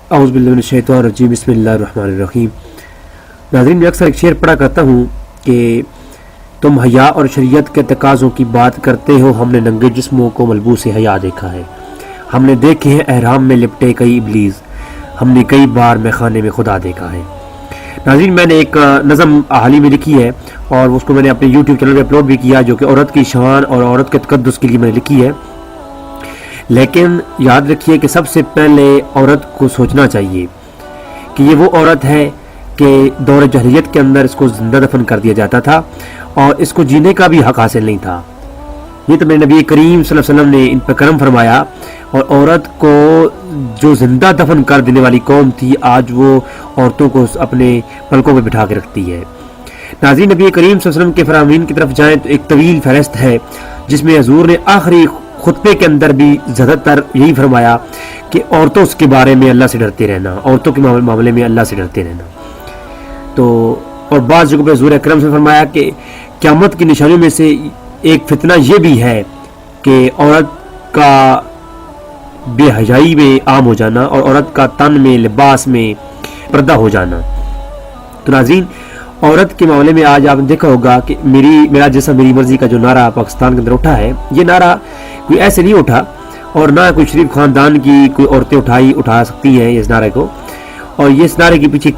औज़ुबिल्लाहिमिनश्शैतानिर्रजीम बिस्मिल्लाहिर्रहमानिर्रहीम। नाज़रीन, मैं अक्सर एक शेर पढ़ा करता हूँ कि तुम हया और शरीयत के तकाज़ों की बात करते हो, हमने नंगे जिस्मों को मलबूस हया देखा है। हमने देखे हैं एहराम में लिपटे कई इब्लीस, हमने कई बार मैखाने में खुदा देखा है। नाज़रीन, मैंने एक नज़म हाल ही में लिखी है और उसको मैंने अपने यूट्यूब चैनल पर अपलोड भी किया, जो कि औरत की शान और औरत के तक़द्दुस के लिए मैंने लिखी है। लेकिन याद रखिए कि सबसे पहले औरत को सोचना चाहिए कि ये वो औरत है कि दौर जहलियत के अंदर इसको जिंदा दफन कर दिया जाता था और इसको जीने का भी हक हासिल नहीं था। ये तो मेरे नबी करीम सल्लल्लाहु अलैहि वसल्लम ने इन पर करम फरमाया और औरत को जो जिंदा दफन कर देने वाली कौम थी, आज वो औरतों को अपने पलकों पर बिठा के रखती है। नाज़रीन, नबी करीम सल्लल्लाहु अलैहि वसल्लम के फरामीन की तरफ जाएँ तो एक तवील फहरिस्त है जिसमें हजूर ने आखिरी खुतबे के अंदर भी ज़्यादातर यही फरमाया कि औरतों के बारे में अल्लाह से डरते रहना, औरतों के मामले में अल्लाह से डरते रहना। तो और बाज़ जगहों पर हजूर अकरम से फरमाया कि क़यामत की निशानियों में से एक फितना ये भी है कि औरत का बेहयाई में आम हो जाना और औरत का तन में लिबास में पर्दा हो जाना। तो नाज़रीन, औरत के मामले में आज आपने देखा होगा कि मेरा जैसा मेरी मर्जी का जो नारा पाकिस्तान के अंदर उठा है, ये नारा कोई ऐसे नहीं उठा और ना कोई शरीफ खानदान की कोई औरतें उठा सकती हैं इस नारे को। और ये इस नारे के पीछे एक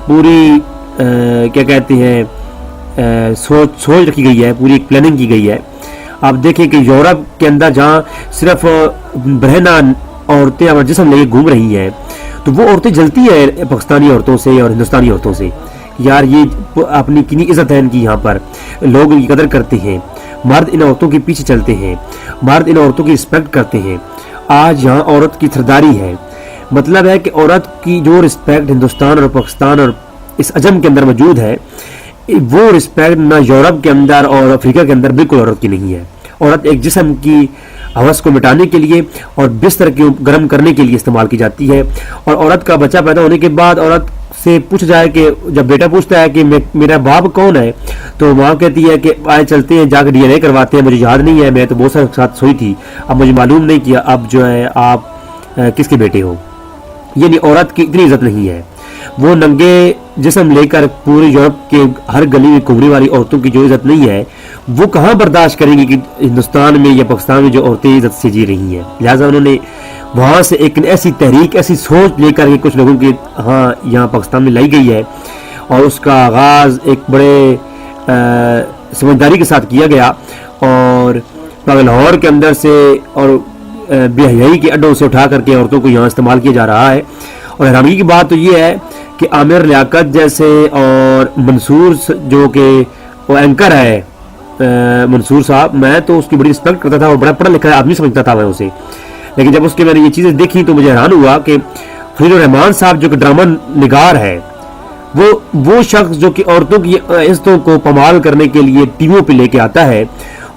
क्या कहते हैं सोच रखी गई है, पूरी एक प्लानिंग की गई है। आप देखें कि यूरोप के अंदर जहाँ सिर्फ बहना औरतें अपना जिस्म लेके घूम रही हैं, तो वो औरतें जलती हैं पाकिस्तानी औरतों से और हिंदुस्तानी औरतों से। यार, ये अपनी कितनी इज्जत है इनकी, यहाँ पर लोग इनकी कदर करते हैं, मर्द इन औरतों के पीछे चलते हैं, मर्द इन औरतों की रिस्पेक्ट करते हैं। आज यहाँ औरत की सरदारी है, मतलब है कि औरत की जो रिस्पेक्ट हिंदुस्तान और पाकिस्तान और इस अजम के अंदर मौजूद है, वो रिस्पेक्ट ना यूरोप के अंदर और अफ्रीका के अंदर बिल्कुल औरत की नहीं है। औरत एक जिस्म की हवस को मिटाने के लिए और बिस्तर को गर्म करने के लिए इस्तेमाल की जाती है। और औरत का बच्चा पैदा होने के बाद औरत से पूछा जाए कि जब बेटा पूछता है कि मेरा बाप कौन है, तो माँ कहती है कि आए चलते हैं जाकर DNA करवाते हैं, मुझे याद नहीं है, मैं तो बहुत सारे साथ सोई थी, अब मुझे मालूम नहीं किया अब जो है आप किसके बेटे हो। यानी औरत की इतनी इज्जत नहीं है। वो नंगे जिस्म लेकर पूरे यूरोप के हर गली में घूमने वाली औरतों की जो इज्जत नहीं है, वो कहाँ बर्दाश्त करेंगी कि हिंदुस्तान में या पाकिस्तान में जो औरतें इज्जत से जी रही हैं। लिहाजा उन्होंने वहाँ से एक ऐसी तहरीक, ऐसी सोच लेकर के कुछ लोगों की यहाँ पाकिस्तान में लाई गई है और उसका आगाज़ एक बड़े समझदारी के साथ किया गया और लाहौर के अंदर से और बेहयाई के अड्डों से उठा करके औरतों को यहाँ इस्तेमाल किया जा रहा है। और हैरानी की बात तो ये है कि आमिर लियाकत जैसे और मंसूर जो कि वो एंकर है, मंसूर साहब, मैं तो उसकी बड़ी रिस्पेक्ट करता था और बड़ा पढ़ा लिखा आदमी समझता था मैं उसे। लेकिन जब उसके मैंने ये चीज़ें देखी तो मुझे हैरान हुआ कि फरीदुर रहमान साहब जो कि ड्रामा निगार है, वो शख्स जो कि औरतों की इज्जतों को पमाल करने के लिए टीमों पे लेके आता है,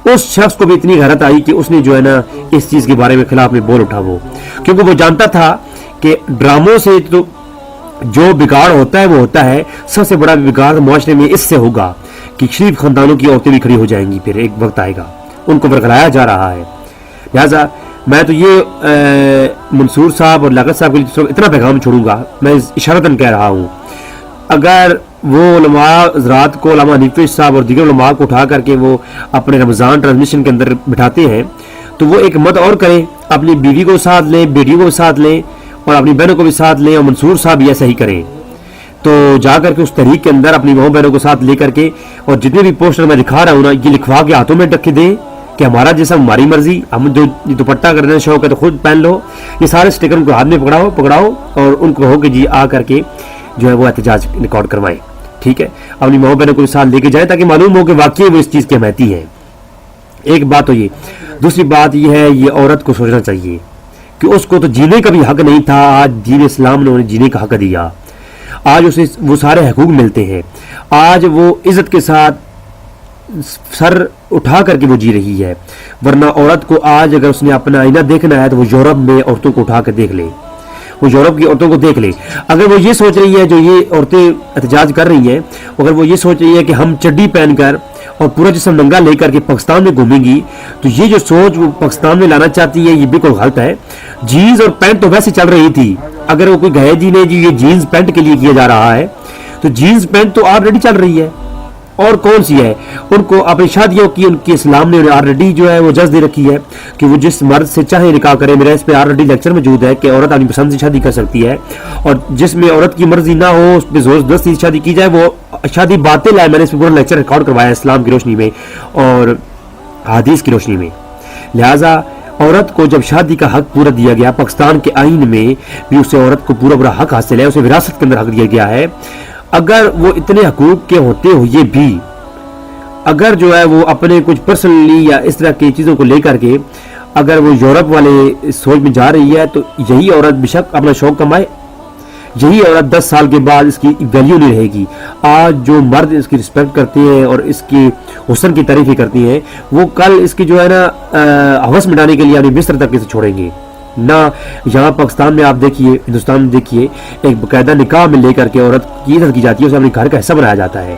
उस शख्स को भी इतनी गैरत आई कि उसने जो है ना इस चीज़ के बारे में खिलाफ में बोल उठा वो, क्योंकि वो जानता था कि ड्रामों से तो जो बिगाड़ होता है वो होता है, सबसे बड़ा बिगाड़ मुआशरे में इससे होगा कि शरीफ खानदानों की औरतें भी खड़ी हो जाएंगी, फिर एक वक्त आएगा उनको बरगलाया जा रहा है। लिहाजा मैं तो ये मंसूर साहब और लियाकत साहब के लिए इतना पैगाम छोड़ूंगा, मैं इशारतन कह रहा हूँ, अगर वो उलमा हज़रात को उलमा हनीफ़ साहब और दीगर उलमा को उठा करके वो अपने रमज़ान ट्रांसमिशन के अंदर बिठाते हैं, तो वो एक मत और करें, अपनी बीवी को साथ लें, बेटियों को साथ लें और अपनी बहनों को भी साथ लें। और मंसूर साहब भी ऐसा ही करें, तो जा करके उस तहरीक के अंदर अपनी माओ बहनों को साथ ले करके और जितने भी पोस्टर मैं दिखा रहा हूँ ना, ये लिखवा के हाथों में रख के दें कि हमारा जैसा हमारी मर्जी, हम जो दुपट्टा करने का शौक है तो खुद पहन लो। ये सारे स्टिकर उनको हाथ में पकड़ाओ और उनको हो कि जी आ करके जो है वो एहतजाज रिकॉर्ड करवाएं, ठीक है। अपनी माओ बहनों को भी साथ लेके जाए ताकि मालूम हो कि वाकई वो इस चीज़ की हमायती है। एक बात तो ये, दूसरी बात ये है, ये औरत को सोचना चाहिए कि उसको तो जीने का भी हक नहीं था, आज दीन इस्लाम ने उन्हें जीने का हक दिया, आज उसे वो सारे हकूक मिलते हैं, आज वो इज्जत के साथ सर उठा करके वो जी रही है। वरना औरत को आज अगर उसने अपना आईना देखना है तो वो यूरोप में औरतों को उठा कर देख ले, वो यूरोप की औरतों को देख ले। अगर वो ये सोच रही है, जो ये औरतें एहतजाज कर रही हैं, अगर वो ये सोच रही है कि हम चड्डी पहनकर और पूरा जिस्म नंगा लेकर के पाकिस्तान में घूमेंगी, तो ये जो सोच वो पाकिस्तान में लाना चाहती है ये बिल्कुल गलत है। जीन्स और पैंट तो वैसे चल रही थी, اگر وہ کوئی کہے جی نہیں جی یہ جینز پینٹ کے لیے کیا جا رہا ہے، تو جینز پینٹ تو آلریڈی چل رہی ہے، اور کون سی ہے؟ ان کو اپنی شادیوں کی ان کے اسلام نے آلریڈی جو ہے وہ جز دے رکھی ہے کہ وہ جس مرد سے چاہے نکاح کرے. میرا اس پہ آلریڈی لیکچر موجود ہے کہ عورت اپنی پسند سے شادی کر سکتی ہے، اور جس میں عورت کی مرضی نہ ہو اس پہ زور زبردستی شادی کی جائے وہ شادی باطل ہے. میں نے اس پہ پورا لیکچر ریکارڈ کروایا اسلام کی روشنی میں اور حدیث کی روشنی میں. لہٰذا عورت کو جب شادی کا حق پورا دیا گیا، پاکستان کے آئین میں بھی اسے عورت کو پورا حق حاصل ہے، اسے وراثت کے اندر حق دیا گیا ہے. اگر وہ اتنے حقوق کے ہوتے ہوئے بھی اگر جو ہے وہ اپنے کچھ پرسنلی یا اس طرح کی چیزوں کو لے کر کے اگر وہ یورپ والے سوچ میں جا رہی ہے، تو یہی عورت بے شک اپنا شوق کمائے، یہی عورت 10 سال کے بعد اس کی ویلیو نہیں رہے گی. آج جو مرد اس کی رسپیکٹ کرتے ہیں اور اس کی حسن کی تعریفیں کرتی ہیں، وہ کل اس کی جو ہے نا ہوس مٹانے کے لیے اپنی بستر تک اسے چھوڑیں گے نہ. یہاں پاکستان میں آپ دیکھیے، ہندوستان میں دیکھیے، ایک باقاعدہ نکاح میں لے کر کے عورت کی عزت کی جاتی ہے، اسے اپنے گھر کا حصہ بنایا جاتا ہے.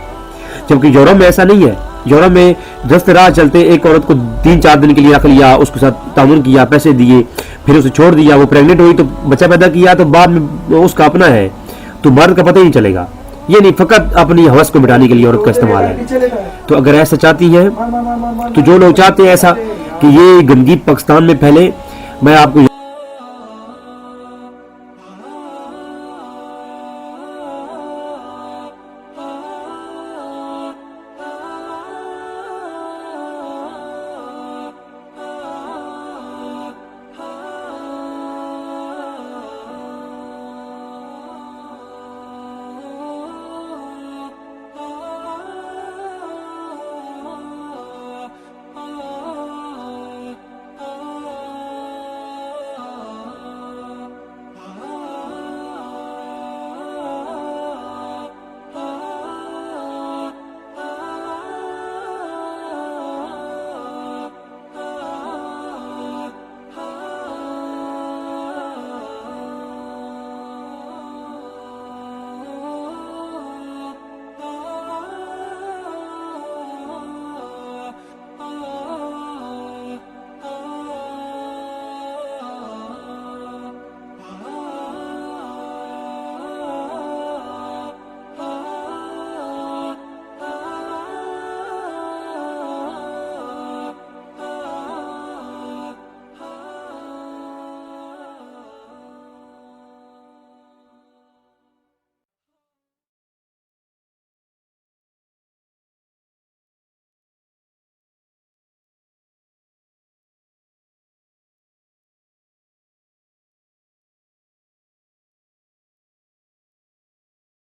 جبکہ یورپ میں ایسا نہیں ہے. یورپ میں دست راہ چلتے ایک عورت کو 3-4 دن کے لیے رکھ لیا، اس کے ساتھ تعاون کیا، پیسے دیے، پھر اسے چھوڑ دیا، وہ پریگننٹ ہوئی تو بچہ پیدا کیا تو بعد میں اس کا اپنا ہے، تو مرد کا پتہ ہی نہیں چلے گا. یہ نہیں، فقط اپنی ہوس کو مٹانے کے لیے عورت کا استعمال ہے. تو اگر ایسا چاہتی ہیں، تو جو لوگ چاہتے ہیں ایسا کہ یہ گندگی پاکستان میں پھیلے، میں آپ کو